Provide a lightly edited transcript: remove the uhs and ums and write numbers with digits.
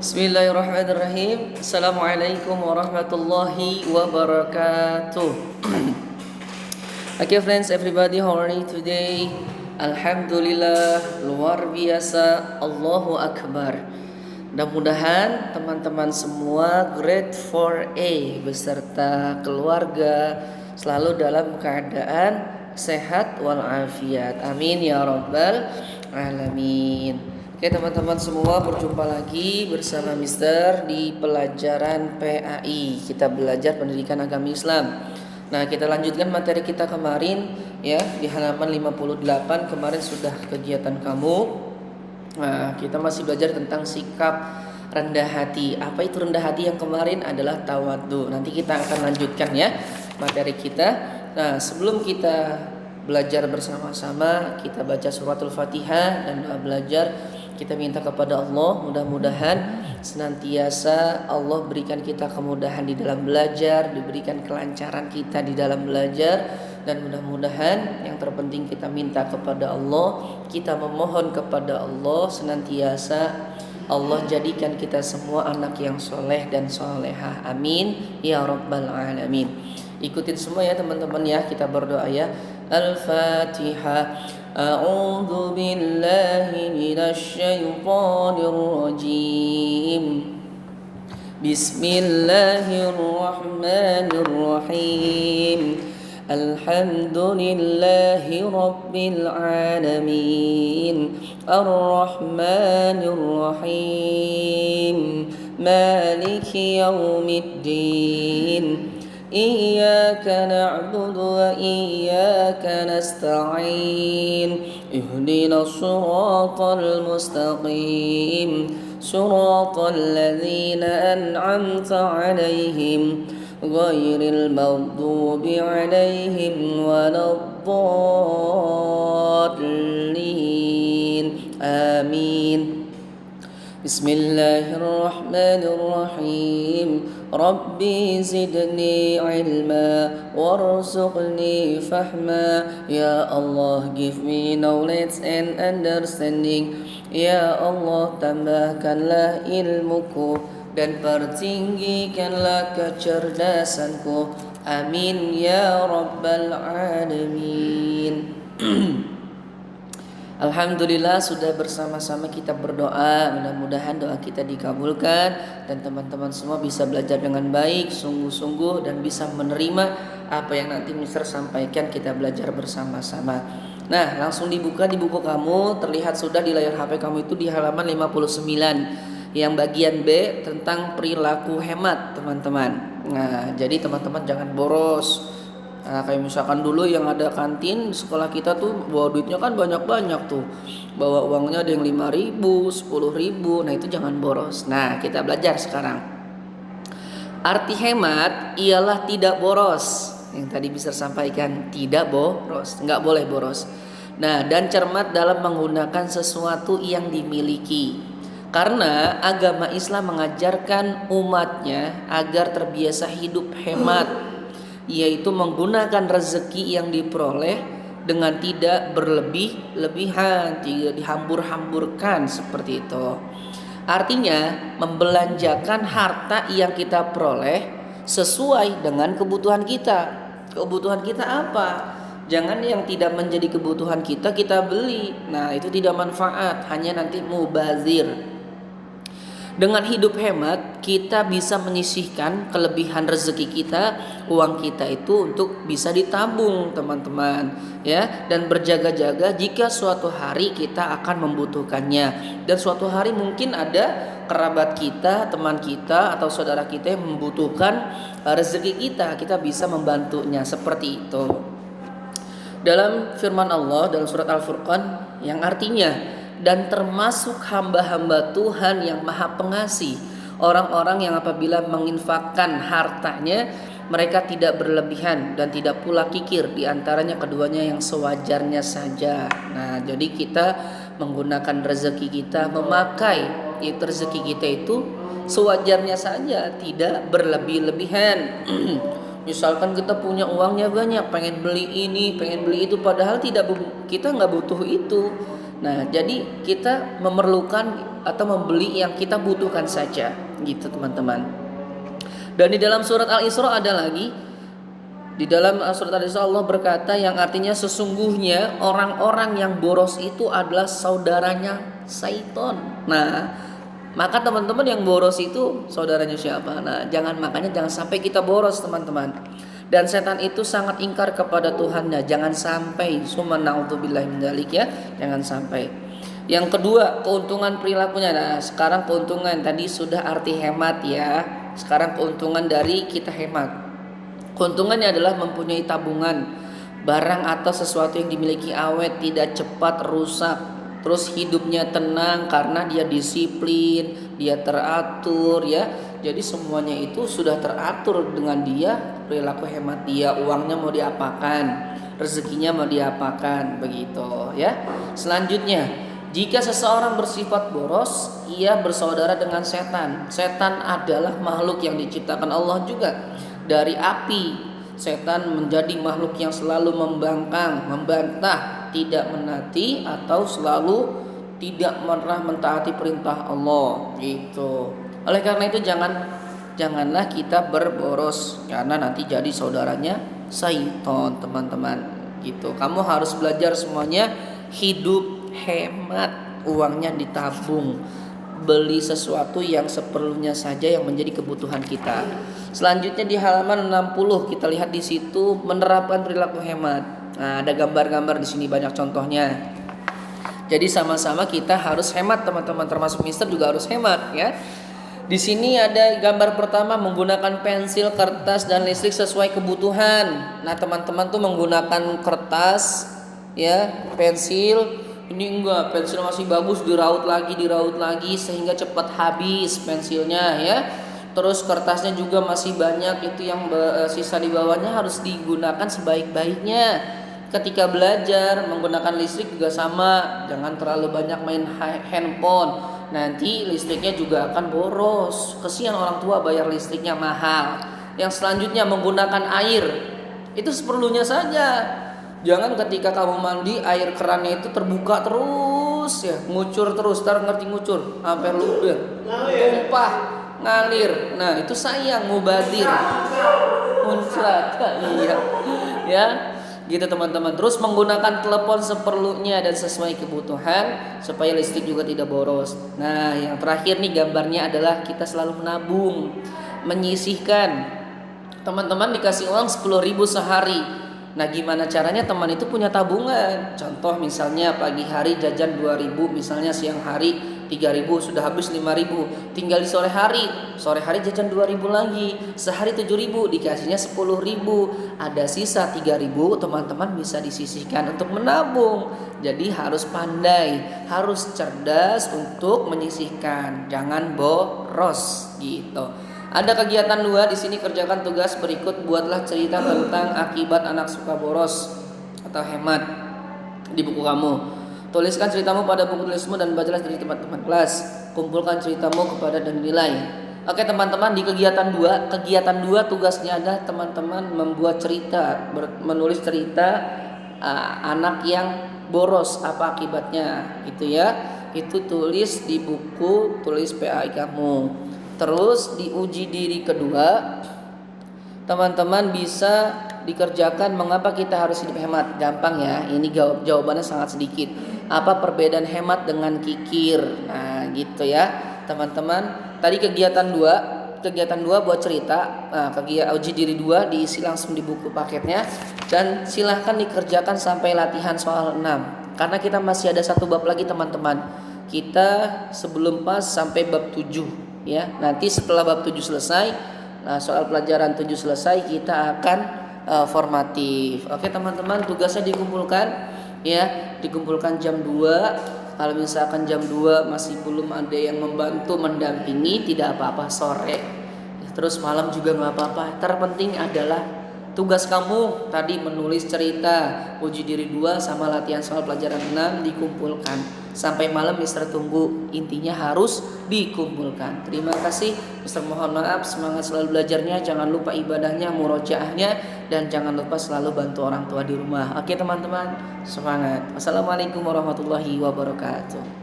Bismillahirrahmanirrahim. Assalamualaikum warahmatullahi wabarakatuh. Okay friends, everybody, how are you today? Alhamdulillah, luar biasa, Allahu Akbar. Mudah-mudahan teman-teman semua grade 4A beserta keluarga selalu dalam keadaan sehat walafiat. Amin ya rabbal alamin. Oke teman-teman semua, berjumpa lagi bersama Mister di pelajaran PAI. Kita belajar pendidikan agama Islam. Nah, kita lanjutkan materi kita kemarin ya, di halaman 58. Kemarin sudah kegiatan kamu. Nah, kita masih belajar tentang sikap rendah hati. Apa itu rendah hati? Yang kemarin adalah tawadhu. Nanti kita akan lanjutkan ya materi kita. Nah, sebelum kita belajar bersama-sama, kita baca suratul Fatihah dan belajar. Kita minta kepada Allah, mudah-mudahan senantiasa Allah berikan kita kemudahan di dalam belajar, diberikan kelancaran kita di dalam belajar, dan mudah-mudahan yang terpenting kita minta kepada Allah, kita memohon kepada Allah senantiasa Allah jadikan kita semua anak yang soleh dan solehah. Amin ya rabbal alamin. Ikutin semua ya teman-teman ya, kita berdoa ya. Al-Fatihah. A'udzu billahi minasy syaithanir rajim. Bismillahirrahmanirrahim. Alhamdulillahi rabbil alamin. Ar-Rahmanir Rahim. Maliki yaumiddin. إياك نعبد وإياك نستعين اهدنا الصراط المستقيم صراط الذين أنعمت عليهم غير المغضوب عليهم ولا الضالين آمين. بسم الله الرحمن الرحيم. ربي زدني علما وارزقني فهما. Ya Allah, give me knowledge and understanding. Ya Allah, tambahkanlah ilmuku dan pertinggikanlah kecerdasanku. Amin ya rabbal alamin. Alhamdulillah sudah bersama-sama kita berdoa. Mudah-mudahan doa kita dikabulkan dan teman-teman semua bisa belajar dengan baik, sungguh-sungguh, dan bisa menerima apa yang nanti Mister sampaikan. Kita belajar bersama-sama. Nah, langsung dibuka di buku kamu. Terlihat sudah di layar HP kamu itu di halaman 59 yang bagian B tentang perilaku hemat, teman-teman. Nah, jadi teman-teman jangan boros. Nah, kayak misalkan dulu yang ada kantin sekolah kita tuh bawa duitnya kan banyak-banyak tuh. Bawa uangnya ada yang 5.000, 10.000. Nah, itu jangan boros. Nah, kita belajar sekarang. Arti hemat ialah tidak boros. Yang tadi bisa sampaikan, tidak boros, nggak boleh boros. Nah, dan cermat dalam menggunakan sesuatu yang dimiliki. Karena agama Islam mengajarkan umatnya agar terbiasa hidup hemat, yaitu menggunakan rezeki yang diperoleh dengan tidak berlebih-lebihan, tidak dihambur-hamburkan seperti itu. Artinya membelanjakan harta yang kita peroleh sesuai dengan kebutuhan kita. Kebutuhan kita apa? Jangan yang tidak menjadi kebutuhan kita beli. Nah, itu tidak manfaat, hanya nanti mubazir. Dengan hidup hemat, kita bisa menyisihkan kelebihan rezeki kita, uang kita itu untuk bisa ditabung, teman-teman, ya, dan berjaga-jaga jika suatu hari kita akan membutuhkannya. Dan suatu hari mungkin ada kerabat kita, teman kita, atau saudara kita yang membutuhkan rezeki kita bisa membantunya, seperti itu. Dalam firman Allah dalam surat Al-Furqan yang artinya, dan termasuk hamba-hamba Tuhan yang maha pengasih, orang-orang yang apabila menginfakkan hartanya, mereka tidak berlebihan dan tidak pula kikir, diantaranya keduanya yang sewajarnya saja. Nah, jadi kita menggunakan rezeki kita, memakai itu rezeki kita itu sewajarnya saja, tidak berlebih-lebihan. Misalkan kita punya uangnya banyak, pengen beli ini, pengen beli itu, padahal kita nggak butuh itu. Nah, jadi kita memerlukan atau membeli yang kita butuhkan saja, gitu teman-teman. Dan di dalam surat Al-Isra ada lagi, di dalam surat Al-Isra Allah berkata yang artinya sesungguhnya orang-orang yang boros itu adalah saudaranya Syaiton. Nah, maka teman-teman yang boros itu saudaranya siapa? Nah, makanya jangan sampai kita boros teman-teman. Dan setan itu sangat ingkar kepada Tuhannya. Jangan sampai, summa na'udzubillahi min dzalik ya. Jangan sampai. Yang kedua, keuntungan perilakunya. Nah, sekarang keuntungan tadi sudah arti hemat ya. Sekarang keuntungan dari kita hemat. Keuntungannya adalah mempunyai tabungan barang atau sesuatu yang dimiliki awet, tidak cepat rusak. Terus hidupnya tenang karena dia disiplin, dia teratur ya. Jadi semuanya itu sudah teratur dengan dia, perilaku hemat dia, uangnya mau diapakan, rezekinya mau diapakan, begitu ya. Selanjutnya, jika seseorang bersifat boros, ia bersaudara dengan setan. Setan adalah makhluk yang diciptakan Allah juga dari api. Setan menjadi makhluk yang selalu membangkang, membantah, tidak menati atau selalu tidak pernah mentaati perintah Allah gitu. Oleh karena itu janganlah kita berboros karena nanti jadi saudaranya Syaiton teman-teman gitu. Kamu harus belajar semuanya hidup hemat, uangnya ditabung, beli sesuatu yang seperlunya saja yang menjadi kebutuhan kita. Selanjutnya di halaman 60 kita lihat di situ menerapkan perilaku hemat. Nah, ada gambar-gambar di sini banyak contohnya. Jadi sama-sama kita harus hemat teman-teman, termasuk Mister juga harus hemat ya. Di sini ada gambar pertama menggunakan pensil, kertas dan listrik sesuai kebutuhan. Nah, teman-teman tuh menggunakan kertas ya, pensil. Ini enggak, pensil masih bagus diraut lagi sehingga cepat habis pensilnya ya. Terus kertasnya juga masih banyak, itu yang sisa di bawahnya harus digunakan sebaik-baiknya. Ketika belajar menggunakan listrik juga sama, jangan terlalu banyak main handphone. Nanti listriknya juga akan boros. Kesian orang tua bayar listriknya mahal. Yang selanjutnya menggunakan air. Itu seperlunya saja. Jangan ketika kamu mandi air kerannya itu terbuka terus ya, ngucur terus, ngerti ngucur, sampai luber, tumpah, ngalir. Nah, itu sayang, mubadir. Muncrat. Iya. Ya. Gitu teman-teman. Terus menggunakan telepon seperlunya dan sesuai kebutuhan supaya listrik juga tidak boros. Nah, yang terakhir nih gambarnya adalah kita selalu menabung, menyisihkan. Teman-teman dikasih uang 10.000 sehari. Nah, gimana caranya teman itu punya tabungan? Contoh misalnya pagi hari jajan 2.000, misalnya siang hari 3.000, sudah habis 5.000. Tinggal di sore hari jajan 2.000 lagi. Sehari 7.000, dikasihnya 10.000. Ada sisa 3.000, teman-teman bisa disisihkan untuk menabung. Jadi harus pandai, harus cerdas untuk menyisihkan. Jangan boros gitu. Ada kegiatan 2 di sini, kerjakan tugas berikut, buatlah cerita tentang akibat anak suka boros atau hemat di buku kamu. Tuliskan ceritamu pada buku tulismu dan bacalah dari teman-teman kelas. Kumpulkan ceritamu kepada dan nilai. Oke teman-teman, di kegiatan 2 tugasnya ada teman-teman membuat cerita, menulis cerita anak yang boros apa akibatnya gitu ya. Itu tulis di buku tulis PAI kamu. Terus di uji diri kedua, teman-teman bisa dikerjakan mengapa kita harus hidup hemat. Gampang ya, ini jawabannya sangat sedikit. Apa perbedaan hemat dengan kikir? Nah gitu ya teman-teman. Tadi kegiatan 2 buat cerita. Nah, uji diri 2 diisi langsung di buku paketnya. Dan silahkan dikerjakan sampai latihan soal 6. Karena kita masih ada 1 bab lagi teman-teman. Kita sebelum pas sampai bab 7 ya. Nanti setelah bab 7 selesai, nah soal pelajaran 7 selesai, kita akan formatif. Oke teman-teman, tugasnya dikumpulkan ya, dikumpulkan jam 2. Kalau misalkan jam 2 masih belum ada yang membantu mendampingi, tidak apa-apa, sore terus malam juga nggak apa-apa. Terpenting adalah tugas kamu tadi menulis cerita uji diri 2 sama latihan soal pelajaran 6 dikumpulkan. sampai malam Mister tunggu. Intinya harus dikumpulkan. Terima kasih Mister, mohon maaf, semangat selalu belajarnya, jangan lupa ibadahnya, murojaahnya, dan jangan lupa selalu bantu orang tua di rumah. Oke teman-teman, semangat. Wassalamualaikum warahmatullahi wabarakatuh.